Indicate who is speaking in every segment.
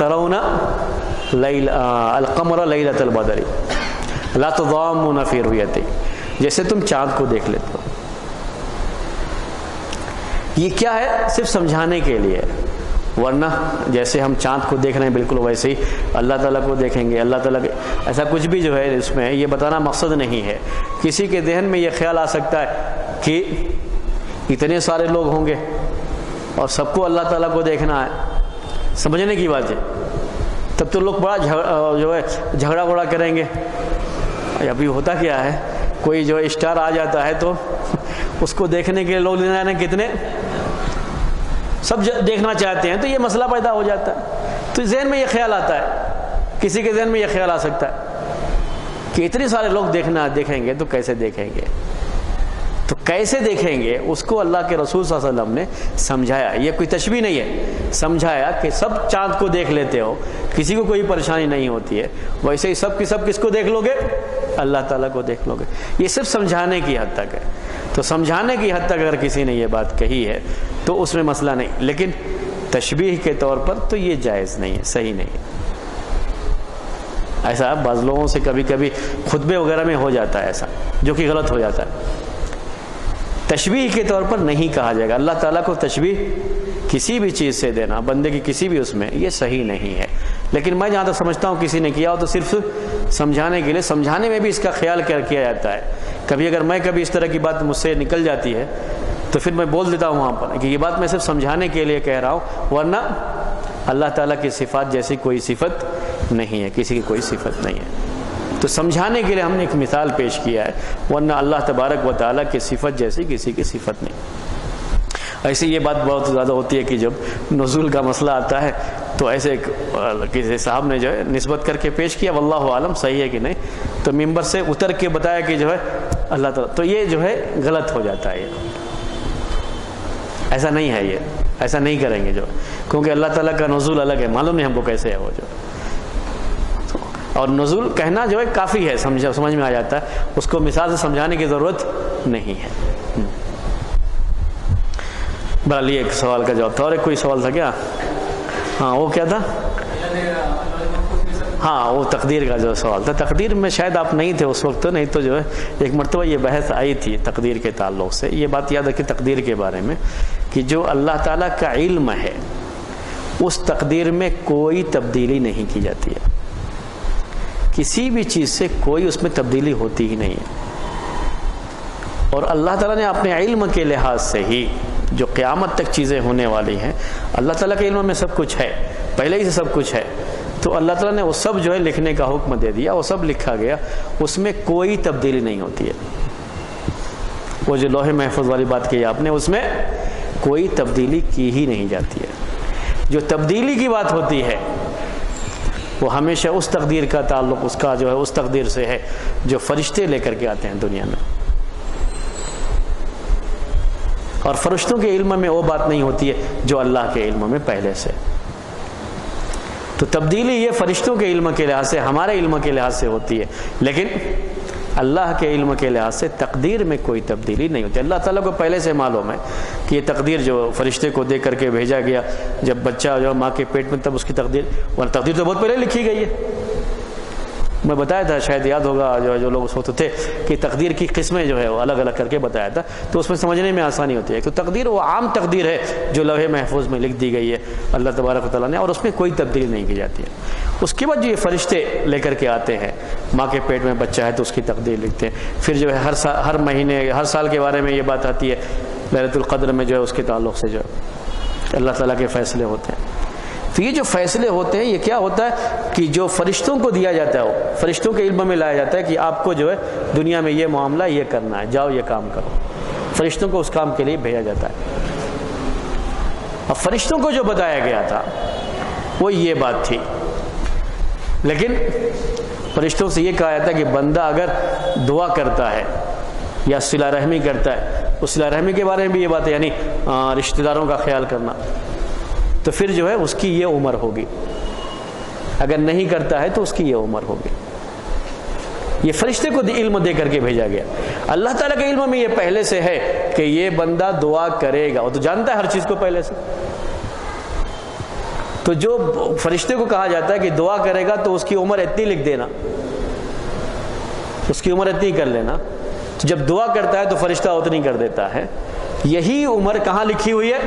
Speaker 1: ترون القمر لیلۃ البدر لا تضامون فی رؤیتہ، جیسے تم چاند کو دیکھ لیتے ہو۔ یہ کیا ہے؟ صرف سمجھانے کے لیے، ورنہ جیسے ہم چاند کو دیکھ رہے ہیں بالکل ویسے ہی اللہ تعالیٰ کو دیکھیں گے، اللہ تعالیٰ ایسا کچھ بھی جو ہے اس میں یہ بتانا مقصد نہیں ہے۔ کسی کے ذہن میں یہ خیال آ سکتا ہے کہ اتنے سارے لوگ ہوں گے اور سب کو اللہ تعالیٰ کو دیکھنا ہے، سمجھنے کی بات ہے، تب تو لوگ بڑا جو ہے جھگڑا وگڑا کریں گے۔ ابھی ہوتا کیا ہے، کوئی جو اسٹار آ جاتا ہے تو اس کو دیکھنے کے لیے لوگ کتنے سب دیکھنا چاہتے ہیں، تو یہ مسئلہ پیدا ہو جاتا ہے۔ تو ذہن میں یہ خیال آتا ہے، کسی کے ذہن میں یہ خیال آ سکتا ہے کہ اتنے سارے لوگ دیکھیں گے تو کیسے دیکھیں گے، تو کیسے دیکھیں گے اس کو اللہ کے رسول صلی اللہ علیہ وسلم نے سمجھایا۔ یہ کوئی تشبیہ نہیں ہے، سمجھایا کہ سب چاند کو دیکھ لیتے ہو، کسی کو کوئی پریشانی نہیں ہوتی ہے، ویسے ہی سب کی سب کس کو دیکھ لو گے؟ اللہ تعالیٰ کو دیکھ لو گے۔ یہ صرف سمجھانے کی حد تک ہے۔ تو سمجھانے کی حد تک اگر کسی نے یہ بات کہی ہے تو اس میں مسئلہ نہیں، لیکن تشبیہ کے طور پر تو یہ جائز نہیں ہے، صحیح نہیں ہے۔ ایسا بعض لوگوں سے کبھی کبھی خطبے وغیرہ میں ہو جاتا ہے ایسا، جو کہ غلط ہو جاتا ہے۔ تشبیہ کے طور پر نہیں کہا جائے گا۔ اللہ تعالیٰ کو تشبیہ کسی بھی چیز سے دینا، بندے کی کسی بھی اس میں، یہ صحیح نہیں ہے۔ لیکن میں جہاں تک سمجھتا ہوں کسی نے کیا ہو تو صرف سمجھانے کے لیے، سمجھانے میں بھی اس کا خیال کیا جاتا ہے۔ کبھی اگر میں کبھی اس طرح کی بات مجھ سے نکل جاتی ہے تو پھر میں بول دیتا ہوں وہاں پر کہ یہ بات میں صرف سمجھانے کے لیے کہہ رہا ہوں، ورنہ اللہ تعالیٰ کی صفات جیسی کوئی صفت نہیں ہے، کسی کی کوئی صفت نہیں ہے۔ تو سمجھانے کے لیے ہم نے ایک مثال پیش کیا ہے، ورنہ اللہ تبارک و تعالیٰ کی صفت جیسی کسی کی صفت نہیں۔ ایسے یہ بات بہت زیادہ ہوتی ہے کہ جب نزول کا مسئلہ آتا ہے تو ایسے کسی صاحب نے جو ہے نسبت کر کے پیش کیا، واللہ عالم صحیح ہے کہ نہیں، تو ممبر سے اتر کے بتایا کہ جو ہے اللہ تعالیٰ، تو یہ جو ہے غلط ہو جاتا ہے۔ ایسا نہیں ہے، یہ ایسا نہیں کریں گے جو، کیونکہ اللہ تعالیٰ کا نزول الگ ہے، معلوم نہیں ہم کو کیسے ہے وہ جو، اور نزول کہنا جو ہے کافی ہے، سمجھ میں آ جاتا ہے، اس کو مثال سے سمجھانے کی ضرورت نہیں ہے۔ بہرحال یہ ایک سوال کا جواب تھا۔ اور ایک کوئی سوال تھا کیا؟ ہاں وہ کیا تھا؟ ہاں وہ تقدیر کا جو سوال تھا، تقدیر میں شاید آپ نہیں تھے اس وقت، تو نہیں تو جو ہے ایک مرتبہ یہ بحث آئی تھی تقدیر کے تعلق سے۔ یہ بات یاد رکھیں تقدیر کے بارے میں کہ جو اللہ تعالیٰ کا علم ہے اس تقدیر میں کوئی تبدیلی نہیں کی جاتی ہے، کسی بھی چیز سے کوئی اس میں تبدیلی ہوتی ہی نہیں ہے۔ اور اللہ تعالیٰ نے اپنے علم کے لحاظ سے ہی جو قیامت تک چیزیں ہونے والی ہیں، اللہ تعالیٰ کے علم میں سب کچھ ہے، پہلے ہی سے سب کچھ ہے، تو اللہ تعالیٰ نے وہ سب جو ہے لکھنے کا حکم دے دیا، وہ سب لکھا گیا، اس میں کوئی تبدیلی نہیں ہوتی ہے۔ وہ جو لوح محفوظ والی بات کی آپ نے، اس میں کوئی تبدیلی کی ہی نہیں جاتی ہے۔ جو تبدیلی کی بات ہوتی ہے وہ ہمیشہ اس تقدیر کا تعلق اس کا جو ہے اس تقدیر سے ہے جو فرشتے لے کر کے آتے ہیں دنیا میں، اور فرشتوں کے علم میں وہ بات نہیں ہوتی ہے جو اللہ کے علم میں پہلے سے۔ تو تبدیلی یہ فرشتوں کے علم کے لحاظ سے، ہمارے علم کے لحاظ سے ہوتی ہے، لیکن اللہ کے علم کے لحاظ سے تقدیر میں کوئی تبدیلی نہیں ہوتی۔ اللہ تعالیٰ کو پہلے سے معلوم ہے کہ یہ تقدیر جو فرشتے کو دے کر کے بھیجا گیا جب بچہ جو ماں کے پیٹ میں، تب اس کی تقدیر، اور تقدیر تو بہت پہلے لکھی گئی ہے۔ میں بتایا تھا، شاید یاد ہوگا جو لوگ اس وقت تھے، کہ تقدیر کی قسمیں جو ہے وہ الگ الگ کر کے بتایا تھا، تو اس میں سمجھنے میں آسانی ہوتی ہے کہ تقدیر وہ عام تقدیر ہے جو لوح محفوظ میں لکھ دی گئی ہے اللہ تبارک و تعالیٰ نے، اور اس میں کوئی تبدیلی نہیں کی جاتی ہے۔ اس کے بعد جو یہ فرشتے لے کر کے آتے ہیں، ماں کے پیٹ میں بچہ ہے تو اس کی تقدیر لکھتے ہیں، پھر جو ہے ہر مہینے ہر سال کے بارے میں یہ بات آتی ہے، لیلۃ القدر میں جو ہے اس کے تعلق سے جو ہے اللہ تعالیٰ کے فیصلے ہوتے ہیں۔ تو یہ جو فیصلے ہوتے ہیں یہ کیا ہوتا ہے کہ جو فرشتوں کو دیا جاتا ہے، وہ فرشتوں کے علم میں لایا جاتا ہے کہ آپ کو جو ہے دنیا میں یہ معاملہ یہ کرنا ہے، جاؤ یہ کام کرو، فرشتوں کو اس کام کے لیے بھیجا جاتا ہے۔ اب فرشتوں کو جو بتایا گیا تھا وہ یہ بات تھی، لیکن فرشتوں سے یہ کہا جاتا ہے کہ بندہ اگر دعا کرتا ہے یا صلہ رحمی کرتا ہے، اس صلہ رحمی کے بارے میں بھی یہ بات ہے، یعنی رشتہ داروں کا خیال کرنا، تو پھر جو ہے اس کی یہ عمر ہوگی، اگر نہیں کرتا ہے تو اس کی یہ عمر ہوگی۔ یہ فرشتے کو علم دے کر کے بھیجا گیا۔ اللہ تعالیٰ کے علم میں یہ پہلے سے ہے کہ یہ بندہ دعا کرے گا، وہ تو جانتا ہے ہر چیز کو پہلے سے، تو جو فرشتے کو کہا جاتا ہے کہ دعا کرے گا تو اس کی عمر اتنی لکھ دینا، اس کی عمر اتنی کر لینا، تو جب دعا کرتا ہے تو فرشتہ اتنی کر دیتا ہے. یہی عمر کہاں لکھی ہوئی ہے؟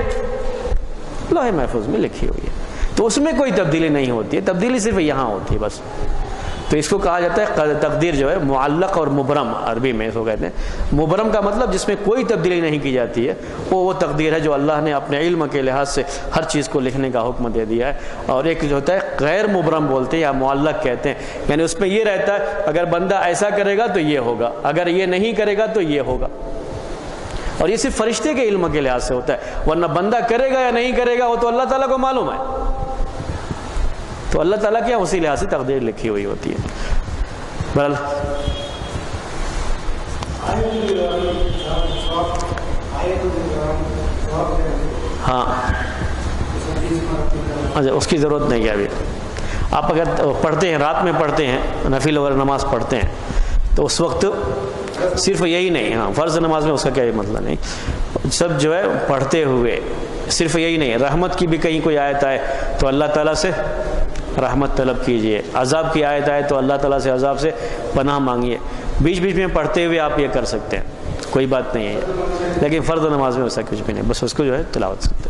Speaker 1: لوح محفوظ میں لکھی ہوئی ہے. تو اس میں کوئی تبدیلی نہیں ہوتی ہے، تبدیلی صرف یہاں ہوتی ہے بس. تو اس کو کہا جاتا ہے تقدیر جو ہے معلق اور مبرم، عربی میں اس کو کہتے ہیں. مبرم کا مطلب جس میں کوئی تبدیلی نہیں کی جاتی ہے، وہ تقدیر ہے جو اللہ نے اپنے علم کے لحاظ سے ہر چیز کو لکھنے کا حکم دے دیا ہے. اور ایک جو ہوتا ہے غیر مبرم بولتے ہیں یا معلق کہتے ہیں، یعنی اس میں یہ رہتا ہے اگر بندہ ایسا کرے گا تو یہ ہوگا، اگر یہ نہیں کرے گا تو یہ ہوگا. اور یہ صرف فرشتے کے علم کے لحاظ سے ہوتا ہے، ورنہ بندہ کرے گا یا نہیں کرے گا وہ تو اللہ تعالیٰ کو معلوم ہے. تو اللہ تعالیٰ کیا اسی لحاظ سے تقدیر لکھی ہوئی ہوتی ہے. بہرحال ہاں اچھا اس کی ضرورت نہیں ہے ابھی. آپ اگر پڑھتے ہیں رات میں پڑھتے ہیں نفل وغیرہ نماز پڑھتے ہیں تو اس وقت صرف یہی نہیں، ہاں فرض نماز میں اس کا کیا مطلب نہیں، سب جو ہے پڑھتے ہوئے صرف یہی نہیں، رحمت کی بھی کہیں کوئی آیت آئے تو اللہ تعالیٰ سے رحمت طلب کیجئے، عذاب کی آیت آئے تو اللہ تعالیٰ سے عذاب سے پناہ مانگیے. بیچ بیچ میں پڑھتے ہوئے آپ یہ کر سکتے ہیں، کوئی بات نہیں ہے. لیکن فرض نماز میں ایسا کچھ بھی نہیں، بس اس کو جو ہے تلاوت سکتے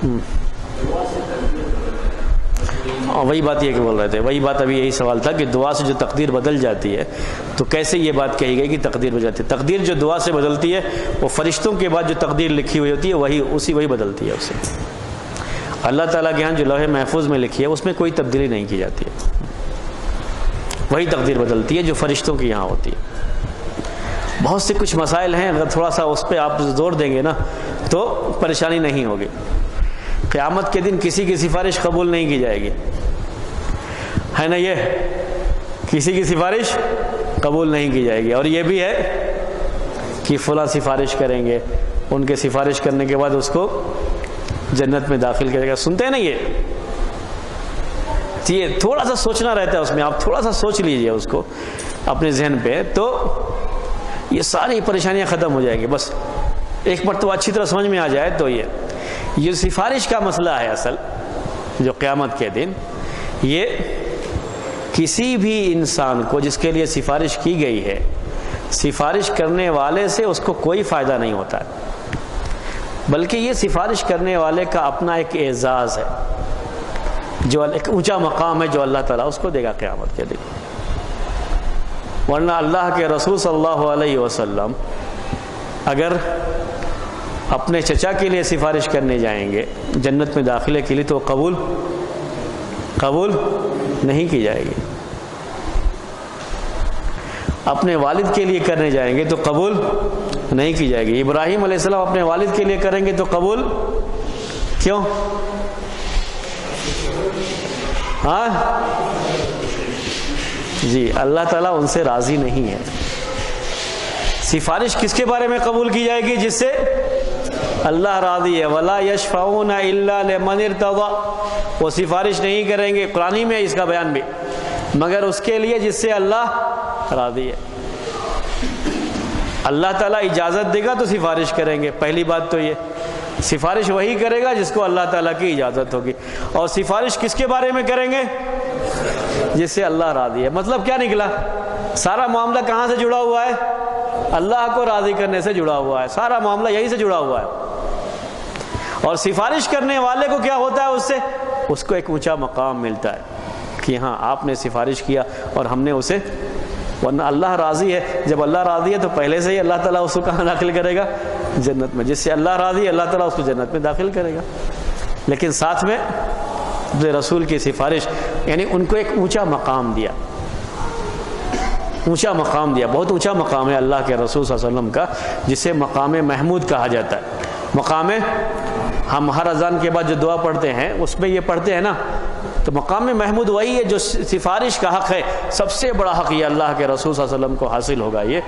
Speaker 1: ہیں. وہی بات یہ کہ بول رہے تھے، وہی بات ابھی یہی سوال تھا کہ دعا سے جو تقدیر بدل جاتی ہے تو کیسے یہ بات کہی گئی کہ تقدیر بدل جاتی ہے. تقدیر جو دعا سے بدلتی ہے وہ فرشتوں کے بعد جو تقدیر لکھی ہوئی ہوتی ہے وہی بدلتی ہے اسے. اللہ تعالیٰ کے ہاں جو لوح محفوظ میں لکھی ہے اس میں کوئی تبدیلی نہیں کی جاتی ہے، وہی تقدیر بدلتی ہے جو فرشتوں کے یہاں ہوتی ہے. بہت سے کچھ مسائل ہیں، اگر تھوڑا سا اس پہ آپ زور دیں گے نا تو پریشانی نہیں ہوگی. قیامت کے دن کسی کی سفارش قبول نہیں کی جائے گی، ہے نا، یہ کسی کی سفارش قبول نہیں کی جائے گی. اور یہ بھی ہے کہ فلاں سفارش کریں گے، ان کے سفارش کرنے کے بعد اس کو جنت میں داخل کرے گا. سنتے ہیں نا یہ تھوڑا سا سوچنا رہتا ہے اس میں، آپ تھوڑا سا سوچ لیجئے اس کو اپنے ذہن پہ تو یہ ساری پریشانیاں ختم ہو جائیں گی. بس ایک مرتبہ اچھی طرح سمجھ میں آ جائے تو یہ سفارش کا مسئلہ ہے اصل جو قیامت کے دن. یہ کسی بھی انسان کو جس کے لیے سفارش کی گئی ہے، سفارش کرنے والے سے اس کو کوئی فائدہ نہیں ہوتا ہے، بلکہ یہ سفارش کرنے والے کا اپنا ایک اعزاز ہے، جو ایک اونچا مقام ہے جو اللہ تعالیٰ اس کو دے گا قیامت کے دن. ورنہ اللہ کے رسول صلی اللہ علیہ وسلم اگر اپنے چچا کے لیے سفارش کرنے جائیں گے جنت میں داخلے کے لیے تو قبول نہیں کی جائے گی. اپنے والد کے لیے کرنے جائیں گے تو قبول نہیں کی جائے گی. ابراہیم علیہ السلام اپنے والد کے لیے کریں گے تو قبول کیوں؟ ہاں جی اللہ تعالیٰ ان سے راضی نہیں ہے. سفارش کس کے بارے میں قبول کی جائے گی؟ جس سے اللہ راضی ہے. وَلَا يَشْفَعُونَ إِلَّا لِمَنِ ارْتَضَىٰ، وہ سفارش نہیں کریں گے، قرآن میں اس کا بیان بھی، مگر اس کے لیے جس سے اللہ راضی ہے. اللہ تعالیٰ اجازت دے گا تو سفارش کریں گے. پہلی بات تو یہ سفارش وہی کرے گا جس کو اللہ تعالیٰ کی اجازت ہوگی. اور سفارش کس کے بارے میں کریں گے؟ جس سے اللہ راضی ہے. مطلب کیا نکلا؟ سارا معاملہ کہاں سے جڑا ہوا ہے؟ اللہ کو راضی کرنے سے جڑا ہوا ہے. سارا معاملہ یہی سے جڑا ہوا ہے. اور سفارش کرنے والے کو کیا ہوتا ہے؟ اس سے اس کو ایک اونچا مقام ملتا ہے کہ ہاں آپ نے سفارش کیا اور ہم نے اسے، ورنہ اللہ راضی ہے. جب اللہ راضی ہے تو پہلے سے ہی اللہ تعالیٰ اس کو کہاں داخل کرے گا؟ جنت میں. جس سے اللہ راضی ہے اللہ تعالیٰ اس کو جنت میں داخل کرے گا. لیکن ساتھ میں رسول کی سفارش، یعنی ان کو ایک اونچا مقام دیا، اونچا مقام دیا. بہت اونچا مقام ہے اللہ کے رسول صلی اللہ علیہ وسلم کا، جسے مقام محمود کہا جاتا ہے. مقام، ہم ہر اذان کے بعد جو دعا پڑھتے ہیں اس میں یہ پڑھتے ہیں نا، تو مقام محمود وہی ہے جو سفارش کا حق ہے. سب سے بڑا حق یہ اللہ کے رسول صلی اللہ علیہ وسلم کو حاصل ہوگا یہ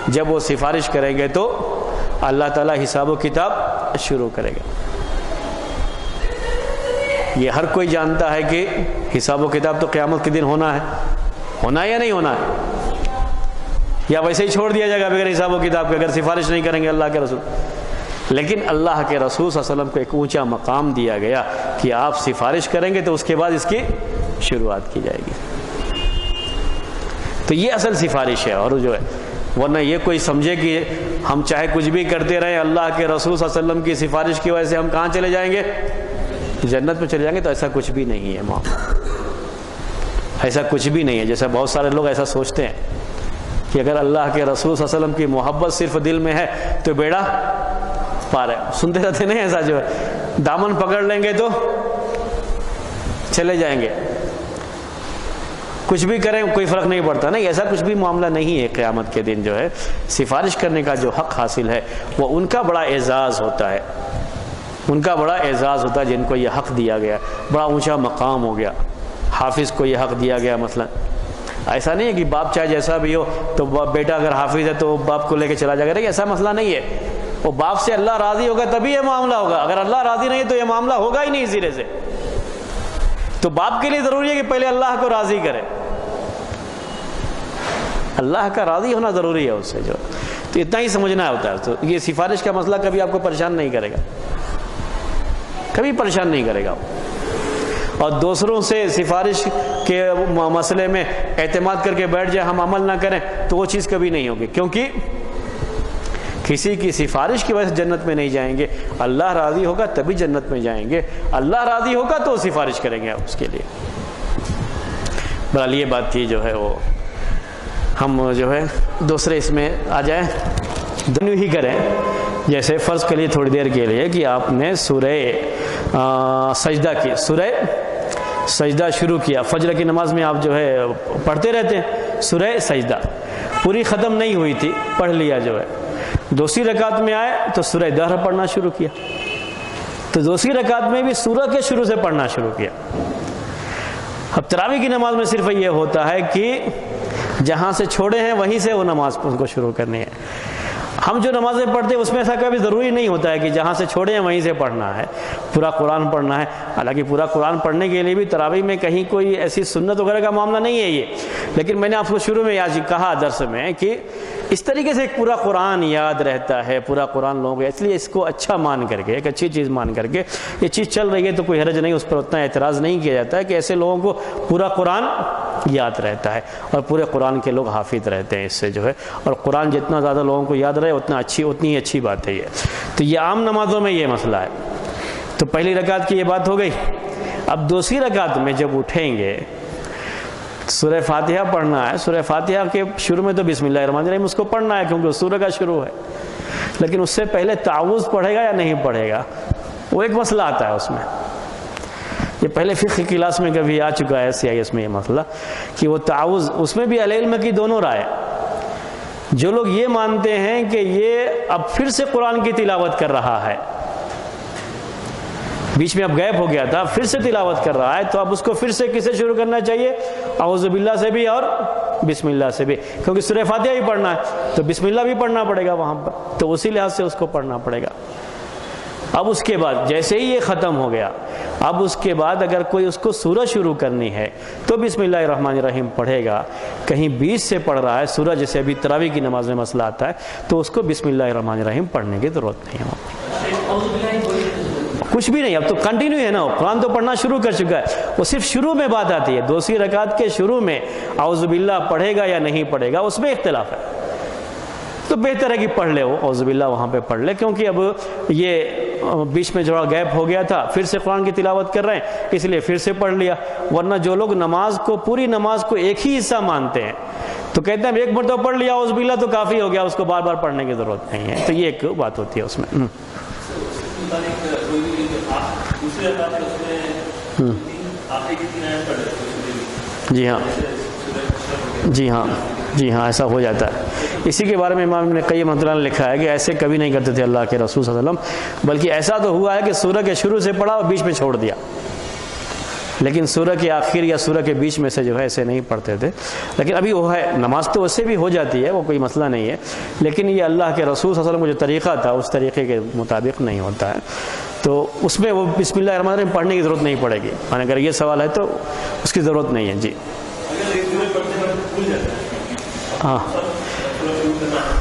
Speaker 1: جب وہ سفارش کریں گے تو اللہ تعالیٰ حساب و کتاب شروع کرے گا. یہ ہر کوئی جانتا ہے کہ حساب و کتاب تو قیامت کے دن ہونا ہے یا نہیں ہونا ہے، یا ویسے ہی چھوڑ دیا جائے گا بغیر حساب و کتاب کے اگر سفارش نہیں کریں گے اللہ کے رسول. لیکن اللہ کے رسول صلی اللہ علیہ وسلم کو ایک اونچا مقام دیا گیا کہ آپ سفارش کریں گے تو اس کے بعد اس کی شروعات کی جائے گی. تو یہ اصل سفارش ہے. اور جو ہے ورنہ یہ کوئی سمجھے کہ ہم چاہے کچھ بھی کرتے رہیں اللہ کے رسول صلی اللہ علیہ وسلم کی سفارش کی وجہ سے ہم کہاں چلے جائیں گے؟ جنت میں چلے جائیں گے. تو ایسا کچھ بھی نہیں ہے معاملہ، ایسا کچھ بھی نہیں ہے. جیسا بہت سارے لوگ ایسا سوچتے ہیں کہ اگر اللہ کے رسول صلی اللہ علیہ وسلم کی محبت صرف دل میں ہے تو بیڑا پار ہے. سنتے رہتے نہیں ایسا، جو ہے دامن پکڑ لیں گے تو چلے جائیں گے، کچھ بھی کریں کوئی فرق نہیں پڑتا. نہیں، ایسا کچھ بھی معاملہ نہیں ہے. قیامت کے دن جو ہے سفارش کرنے کا جو حق حاصل ہے وہ ان کا بڑا اعزاز ہوتا ہے، ان کا بڑا اعزاز ہوتا ہے جن کو یہ حق دیا گیا. بڑا اونچا مقام ہو گیا. حافظ کو یہ حق دیا گیا مثلا. ایسا نہیں ہے کہ باپ چاہے جیسا بھی ہو تو بیٹا اگر حافظ ہے تو باپ کو لے کے چلا جائے گا. ایسا مسئلہ نہیں ہے. وہ باپ سے اللہ راضی ہوگا تبھی یہ معاملہ ہوگا. اگر اللہ راضی نہیں ہے تو یہ معاملہ ہوگا ہی نہیں سرے سے. تو باپ کے لیے ضروری ہے کہ پہلے اللہ کو راضی کرے. اللہ کا راضی ہونا ضروری ہے اس سے. جو تو اتنا ہی سمجھنا ہوتا ہے. تو یہ سفارش کا مسئلہ کبھی آپ کو پریشان نہیں کرے گا، کبھی پریشان نہیں کرے گا. اور دوسروں سے سفارش کے مسئلے میں اعتماد کر کے بیٹھ جائے، ہم عمل نہ کریں، تو وہ چیز کبھی نہیں ہوگی. کیونکہ کسی کی سفارش کی وجہ سے جنت میں نہیں جائیں گے. اللہ راضی ہوگا تبھی جنت میں جائیں گے. اللہ راضی ہوگا تو سفارش کریں گے اس کے لیے. بہرحال یہ بات تھی جو ہے وہ ہم جو ہے دوسرے اس میں آ جائیں. دونوں ہی کریں. جیسے فرض کریے تھوڑی دیر کے لیے کہ آپ نے سورہ سجدہ کی، سورہ سجدہ شروع کیا. فجر کی نماز میں آپ جو ہے پڑھتے رہتے ہیں سورہ سجدہ. پوری ختم نہیں ہوئی تھی، پڑھ لیا. جو ہے دوسری رکعت میں آئے تو سورہ دہر پڑھنا شروع کیا. تو دوسری رکعت میں بھی سورہ کے شروع سے پڑھنا شروع کیا. اب تراویح کی نماز میں صرف یہ ہوتا ہے کہ جہاں سے چھوڑے ہیں وہیں سے وہ نماز کو شروع کرنی ہے. ہم جو نمازیں پڑھتے ہیں اس میں ایسا کبھی ضروری نہیں ہوتا ہے کہ جہاں سے چھوڑے ہیں وہیں سے پڑھنا ہے، پورا قرآن پڑھنا ہے. حالانکہ پورا قرآن پڑھنے کے لیے بھی تراویح میں کہیں کوئی ایسی سنت وغیرہ کا معاملہ نہیں ہے یہ. لیکن میں نے آپ کو شروع میں یاد کہا درس میں کہ اس طریقے سے ایک پورا قرآن یاد رہتا ہے، پورا قرآن لوگوں کو. اس لیے اس کو اچھا مان کر کے، ایک اچھی چیز مان کر کے یہ چیز چل رہی ہے تو کوئی حرج نہیں، اس پر اتنا اعتراض نہیں کیا جاتا ہے کہ ایسے لوگوں کو پورا قرآن یاد رہتا ہے اور پورے قرآن کے لوگ حافظ رہتے ہیں اس سے جو ہے. اور قرآن جتنا زیادہ لوگوں کو یاد رہے اتنی اچھی بات ہے یہ. تو یہ عام نمازوں میں یہ مسئلہ ہے. تو پہلی رکعت کی یہ بات ہو گئی. اب دوسری رکعت میں جب اٹھیں گے سورہ فاتحہ پڑھنا ہے. سورہ فاتحہ کے شروع میں تو بسم اللہ الرحمن الرحیم اس کو پڑھنا ہے کیونکہ سورہ کا شروع ہے. لیکن اس سے پہلے تعوذ پڑھے گا یا نہیں پڑھے گا وہ ایک مسئلہ آتا ہے اس میں. یہ پہلے فقہ کی کلاس میں کبھی آ چکا ہے CIS میں یہ مسئلہ کہ وہ تعوذ، اس میں بھی اہل علم کی دونوں رائے. جو لوگ یہ مانتے ہیں کہ یہ اب پھر سے قرآن کی تلاوت کر رہا ہے، بیچ میں اب غائب ہو گیا تھا، پھر سے تلاوت کر رہا ہے، تو اب اس کو پھر سے کسے شروع کرنا چاہیے؟ اعوذ باللہ سے بھی اور بسم اللہ سے بھی، کیونکہ سورہ فاتحہ بھی پڑھنا ہے تو بسم اللہ بھی پڑھنا پڑے گا وہاں پر. تو اسی لحاظ سے اس کو پڑھنا پڑے گا. اب اس کے بعد جیسے ہی یہ ختم ہو گیا، اب اس کے بعد اگر کوئی اس کو سورہ شروع کرنی ہے تو بسم اللہ الرحمن الرحیم پڑھے گا. کہیں بیچ سے پڑھ رہا ہے سورہ، جیسے ابھی تراویح کی نماز میں مسئلہ آتا ہے، تو اس کو بسم اللہ الرحمن الرحیم پڑھنے کی ضرورت نہیں ہے. کچھ بھی نہیں، اب تو کنٹینیو ہے نا، قرآن تو پڑھنا شروع کر چکا ہے. وہ صرف شروع میں بات آتی ہے. دوسری رکعت کے شروع میں اعوذ باللہ پڑھے گا یا نہیں پڑھے گا اس میں اختلاف ہے. تو بہتر ہے کہ پڑھ لے، وہ اعوذ باللہ وہاں پہ پڑھ لے، کیونکہ اب یہ بیچ میں تھوڑا گیپ ہو گیا تھا، پھر سے قرآن کی تلاوت کر رہے ہیں اس لیے پھر سے پڑھ لیا. ورنہ جو لوگ نماز کو، پوری نماز کو ایک ہی حصہ مانتے ہیں تو کہتے ہیں ایک مرتبہ پڑھ لیا اعوذ باللہ تو کافی ہو گیا، اس کو بار بار پڑھنے کی ضرورت نہیں ہے. تو یہ ایک بات ہوتی ہے اس میں. جی ہاں جی ہاں جی ہاں ایسا ہو جاتا ہے. اسی کے بارے میں امام ابن قیم رحمۃ اللہ نے لکھا ہے کہ ایسے کبھی نہیں کرتے تھے اللہ کے رسول صلی اللہ علیہ وسلم، بلکہ ایسا تو ہوا ہے کہ سورہ کے شروع سے پڑھا اور بیچ میں چھوڑ دیا. لیکن سورہ کے آخر یا سورہ کے بیچ میں سے جو ہے ایسے نہیں پڑھتے تھے. لیکن ابھی وہ ہے، نماز تو اس سے بھی ہو جاتی ہے، وہ کوئی مسئلہ نہیں ہے. لیکن یہ اللہ کے رسول صلی اللہ علیہ وسلم کا جو طریقہ تھا اس طریقے کے مطابق نہیں ہوتا ہے. تو اس میں وہ بسم اللہ الرحمن الرحیم پڑھنے کی ضرورت نہیں پڑے گی. اگر یہ سوال ہے تو اس کی ضرورت نہیں ہے. جی ہاں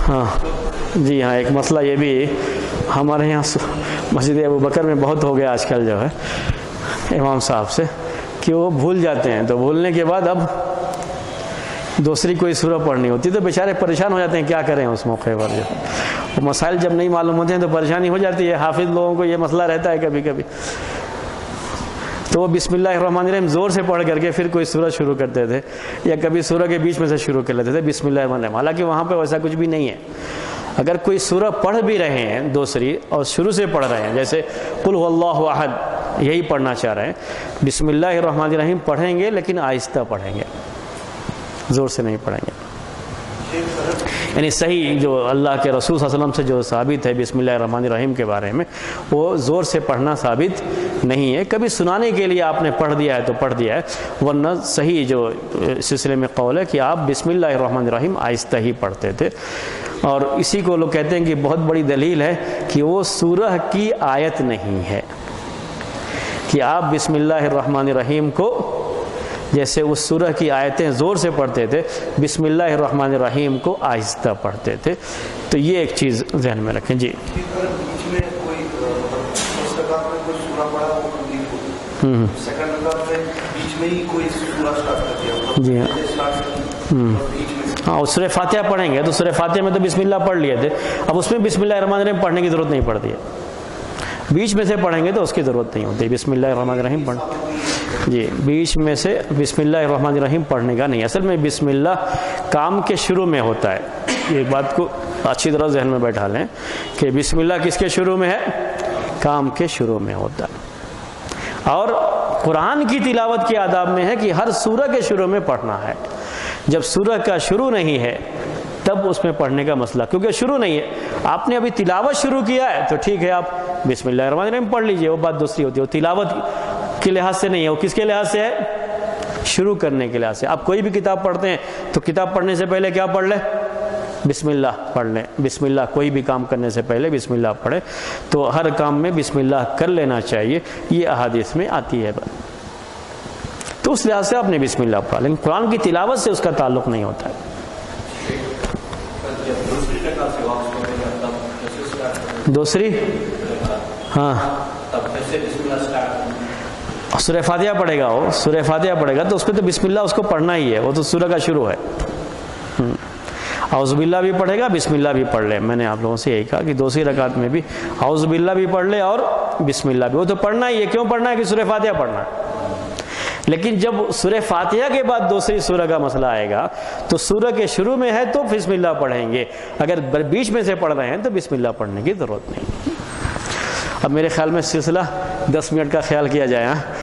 Speaker 1: ہاں جی ہاں ایک مسئلہ یہ بھی ہمارے یہاں مسجد ابو بکر میں بہت ہو گیا آج کل جو ہے امام صاحب سے کہ وہ بھول جاتے ہیں، تو بھولنے کے بعد اب دوسری کوئی سورہ پڑھنی ہوتی تو بیچارے پریشان ہو جاتے ہیں کیا کریں اس موقع پر جو وہ مسائل جب نہیں معلوم ہوتے ہیں تو پریشانی ہو جاتی ہے. حافظ لوگوں کو یہ مسئلہ رہتا ہے کبھی کبھی، تو وہ بسم اللہ الرحمن الرحیم زور سے پڑھ کر کے پھر کوئی سورہ شروع کرتے تھے، یا کبھی سورہ کے بیچ میں سے شروع کر لیتے تھے بسم اللہ الرحمن الرحیم. حالانکہ وہاں پہ ویسا کچھ بھی نہیں ہے. اگر کوئی سورہ پڑھ بھی رہے ہیں دوسری اور شروع سے پڑھ رہے ہیں، جیسے قل هو اللہ احد یہی پڑھنا چاہ رہے ہیں، بسم اللہ الرحمن الرحیم پڑھیں گے لیکن آہستہ پڑھیں گے، زور سے نہیں پڑھیں گے. یعنی صحیح جو اللہ کے رسول صلی اللہ علیہ وسلم سے جو ثابت ہے بسم اللہ الرحمن الرحیم کے بارے میں، وہ زور سے پڑھنا ثابت نہیں ہے. کبھی سنانے کے لیے آپ نے پڑھ دیا ہے تو پڑھ دیا ہے، ورنہ صحیح جو سلسلے میں قول ہے کہ آپ بسم اللہ الرحمن الرحیم آہستہ ہی پڑھتے تھے. اور اسی کو لوگ کہتے ہیں کہ بہت بڑی دلیل ہے کہ وہ سورہ کی آیت نہیں ہے، کہ آپ بسم اللہ الرحمن الرحیم کو جیسے اس سورہ کی آیتیں زور سے پڑھتے تھے، بسم اللہ الرحمن الرحیم کو آہستہ پڑھتے تھے. تو یہ ایک چیز ذہن میں رکھیں. جی جی ہاں سورہ فاتحہ پڑھیں گے تو سورہ فاتحہ میں تو بسم اللہ پڑھ لیے تھے، اب اس میں بسم اللہ الرحمن الرحیم پڑھنے کی ضرورت نہیں پڑتی ہے. بیچ میں سے پڑھیں گے تو اس کی ضرورت نہیں ہوتی بسم اللہ الرحمن الرحیم پڑھ. جی بیچ میں سے بسم اللہ الرحمن الرحیم پڑھنے کا نہیں. اصل میں بسم اللہ کام کے شروع میں ہوتا ہے. ایک بات کو اچھی طرح ذہن میں بیٹھا لیں کہ بسم اللہ کس کے شروع میں ہے؟ کام کے شروع میں ہوتا ہے. اور قرآن کی تلاوت کے آداب میں ہے کہ ہر سورہ کے شروع میں پڑھنا ہے. جب سورہ کا شروع نہیں ہے تب اس میں پڑھنے کا مسئلہ، کیونکہ شروع نہیں ہے. آپ نے ابھی تلاوت شروع کیا ہے تو ٹھیک ہے، آپ بسم اللہ الرحمن الرحیم پڑھ لیجئے، وہ بات دوسری ہوتی ہے. وہ تلاوت کے لحاظ سے نہیں ہے، وہ کس کے لحاظ سے ہے؟ شروع کرنے کے لحاظ سے. آپ کوئی بھی کتاب پڑھتے ہیں تو کتاب پڑھنے سے پہلے کیا پڑھ لیں؟ بسم اللہ پڑھ لیں. بسم اللہ کوئی بھی کام کرنے سے پہلے بسم اللہ پڑھیں. تو ہر کام میں بسم اللہ کر لینا چاہیے، یہ احادیث میں آتی ہے. تو اس لحاظ سے آپ نے بسم اللہ پڑھا، لیکن قرآن کی تلاوت سے اس کا تعلق نہیں ہوتا ہے. دوسری ہاں سورہ فاتحہ پڑھے گا، وہ سورہ فاتحہ پڑھے گا تو اس پہ تو بسم اللہ اس کو پڑھنا ہی ہے، وہ تو سورہ کا شروع ہے. اعوذ باللہ بھی پڑھے گا، بسم اللہ بھی پڑھ لے. میں نے آپ لوگوں سے یہی کہا کہ دوسری رکعت میں بھی اعوذ باللہ بھی پڑھ لے اور بسم اللہ بھی، وہ تو پڑھنا ہی ہے. کیوں پڑھنا ہے؟ کہ سورہ فاتحہ پڑھنا ہے. لیکن جب سورہ فاتحہ کے بعد دوسری سورہ کا مسئلہ آئے گا تو سورہ کے شروع میں ہے تو بسم اللہ پڑھیں گے، اگر بیچ میں سے پڑھ رہے ہیں تو بسم اللہ پڑھنے کی ضرورت نہیں. اب میرے خیال میں سلسلہ 10 منٹ کا خیال کیا جائے.